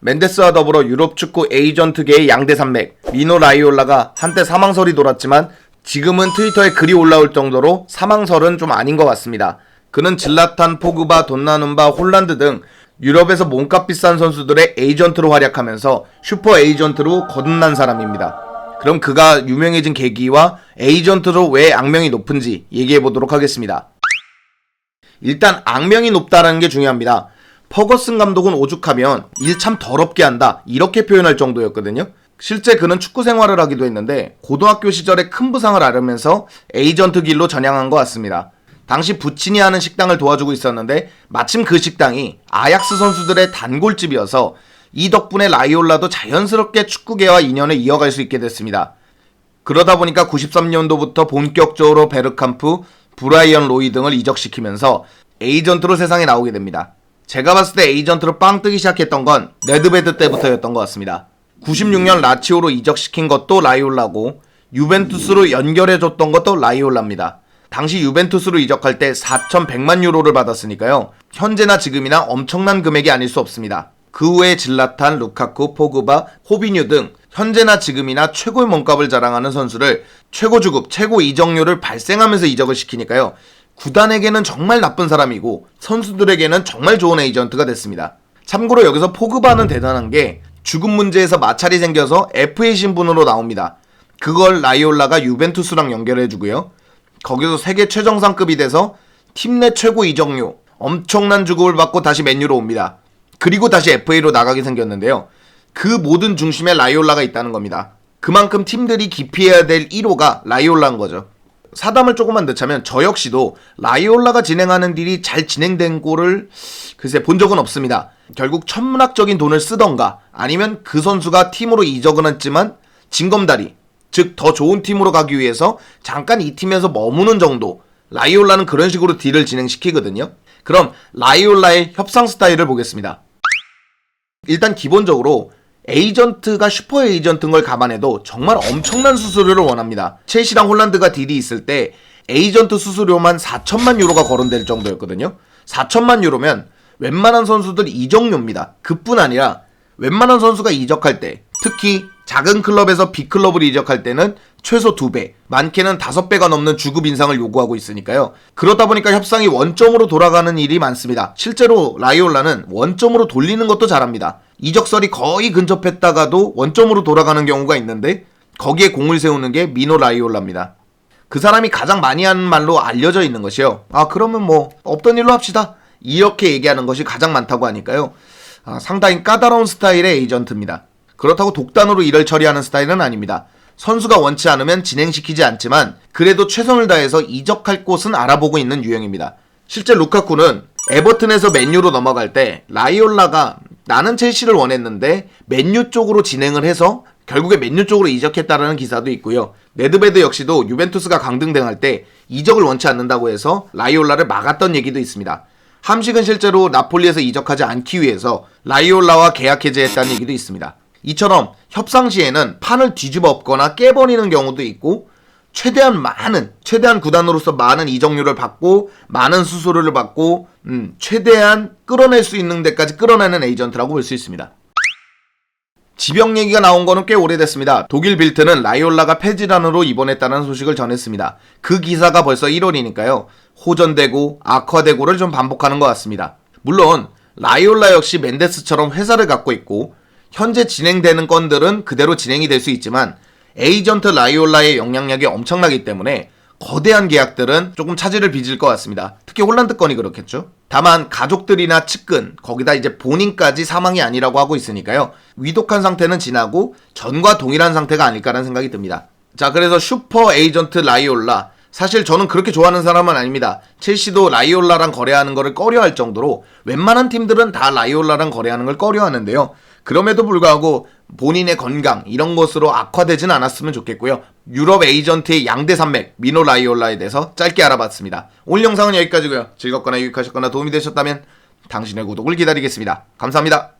멘데스와 더불어 유럽 축구 에이전트계의 양대 산맥 미노 라이올라가 한때 사망설이 돌았지만 지금은 트위터에 글이 올라올 정도로 사망설은 좀 아닌 것 같습니다. 그는 질라탄, 포그바, 돈나눔바, 홀란드 등 유럽에서 몸값 비싼 선수들의 에이전트로 활약하면서 슈퍼 에이전트로 거듭난 사람입니다. 그럼 그가 유명해진 계기와 에이전트로 왜 악명이 높은지 얘기해보도록 하겠습니다. 일단 악명이 높다라는 게 중요합니다. 퍼거슨 감독은 오죽하면 일 참 더럽게 한다 이렇게 표현할 정도였거든요. 실제 그는 축구 생활을 하기도 했는데 고등학교 시절에 큰 부상을 앓으면서 에이전트 길로 전향한 것 같습니다. 당시 부치니 하는 식당을 도와주고 있었는데 마침 그 식당이 아약스 선수들의 단골집이어서 이 덕분에 라이올라도 자연스럽게 축구계와 인연을 이어갈 수 있게 됐습니다. 그러다 보니까 93년도부터 본격적으로 베르캄프, 브라이언 로이 등을 이적시키면서 에이전트로 세상에 나오게 됩니다. 제가 봤을 때 에이전트로 빵 뜨기 시작했던 건 네드베드 때부터였던 것 같습니다. 96년 라치오로 이적시킨 것도 라이올라고 유벤투스로 연결해줬던 것도 라이올라입니다. 당시 유벤투스로 이적할 때 4,100만 유로를 받았으니까요. 현재나 지금이나 엄청난 금액이 아닐 수 없습니다. 그 후에 질라탄, 루카쿠, 포그바, 호비뉴 등 현재나 지금이나 최고의 몸값을 자랑하는 선수를 최고 주급, 최고 이적료를 발생하면서 이적을 시키니까요. 구단에게는 정말 나쁜 사람이고 선수들에게는 정말 좋은 에이전트가 됐습니다. 참고로 여기서 포그바는 대단한 게 주급 문제에서 마찰이 생겨서 FA 신분으로 나옵니다. 그걸 라이올라가 유벤투스랑 연결해주고요. 거기서 세계 최정상급이 돼서 팀 내 최고 이적료 엄청난 주급을 받고 다시 맨유로 옵니다. 그리고 다시 FA로 나가게 생겼는데요. 그 모든 중심에 라이올라가 있다는 겁니다. 그만큼 팀들이 기피해야 될 1호가 라이올라인 거죠. 사담을 조금만 넣자면 저 역시도 라이올라가 진행하는 딜이 잘 진행된 꼴을 글쎄 본 적은 없습니다. 결국 천문학적인 돈을 쓰던가 아니면 그 선수가 팀으로 이적은 했지만 징검다리, 즉 더 좋은 팀으로 가기 위해서 잠깐 이 팀에서 머무는 정도, 라이올라는 그런 식으로 딜을 진행시키거든요. 그럼 라이올라의 협상 스타일을 보겠습니다. 일단 기본적으로 에이전트가 슈퍼 에이전트인 걸 감안해도 정말 엄청난 수수료를 원합니다. 첼시랑 홀란드가 딜이 있을 때 에이전트 수수료만 4천만 유로가 거론될 정도였거든요. 4천만 유로면 웬만한 선수들 이적료입니다. 그뿐 아니라 웬만한 선수가 이적할 때, 특히 작은 클럽에서 B클럽을 이적할 때는 최소 2배, 많게는 5배가 넘는 주급 인상을 요구하고 있으니까요. 그러다 보니까 협상이 원점으로 돌아가는 일이 많습니다. 실제로 라이올라는 원점으로 돌리는 것도 잘합니다. 이적설이 거의 근접했다가도 원점으로 돌아가는 경우가 있는데 거기에 공을 세우는 게 미노 라이올라입니다. 그 사람이 가장 많이 하는 말로 알려져 있는 것이요. 그러면 뭐 없던 일로 합시다. 이렇게 얘기하는 것이 가장 많다고 하니까요. 상당히 까다로운 스타일의 에이전트입니다. 그렇다고 독단으로 일을 처리하는 스타일은 아닙니다. 선수가 원치 않으면 진행시키지 않지만 그래도 최선을 다해서 이적할 곳은 알아보고 있는 유형입니다. 실제 루카쿠는 에버튼에서 맨유로 넘어갈 때 라이올라가 나는 첼시를 원했는데 맨유 쪽으로 진행을 해서 결국에 맨유 쪽으로 이적했다라는 기사도 있고요. 네드베드 역시도 유벤투스가 강등당할 때 이적을 원치 않는다고 해서 라이올라를 막았던 얘기도 있습니다. 함식은 실제로 나폴리에서 이적하지 않기 위해서 라이올라와 계약 해지했다는 얘기도 있습니다. 이처럼 협상 시에는 판을 뒤집어 엎거나 깨버리는 경우도 있고 최대한 구단으로서 많은 이적료를 받고 많은 수수료를 받고 최대한 끌어낼 수 있는 데까지 끌어내는 에이전트라고 볼 수 있습니다. 지병 얘기가 나온 거는 꽤 오래됐습니다. 독일 빌트는 라이올라가 폐질환으로 입원했다는 소식을 전했습니다. 그 기사가 벌써 1월이니까요. 호전되고 악화되고를 좀 반복하는 것 같습니다. 물론 라이올라 역시 멘데스처럼 회사를 갖고 있고 현재 진행되는 건들은 그대로 진행이 될 수 있지만 에이전트 라이올라의 영향력이 엄청나기 때문에 거대한 계약들은 조금 차질을 빚을 것 같습니다. 특히 홀란드 건이 그렇겠죠. 다만 가족들이나 측근, 거기다 이제 본인까지 사망이 아니라고 하고 있으니까요. 위독한 상태는 지나고 전과 동일한 상태가 아닐까라는 생각이 듭니다. 자, 그래서 슈퍼 에이전트 라이올라, 사실 저는 그렇게 좋아하는 사람은 아닙니다. 첼시도 라이올라랑 거래하는 거를 꺼려할 정도로 웬만한 팀들은 다 라이올라랑 거래하는 걸 꺼려하는데요. 그럼에도 불구하고 본인의 건강 이런 것으로 악화되진 않았으면 좋겠고요. 유럽 에이전트의 양대 산맥 미노 라이올라에 대해서 짧게 알아봤습니다. 오늘 영상은 여기까지고요. 즐겁거나 유익하셨거나 도움이 되셨다면 당신의 구독을 기다리겠습니다. 감사합니다.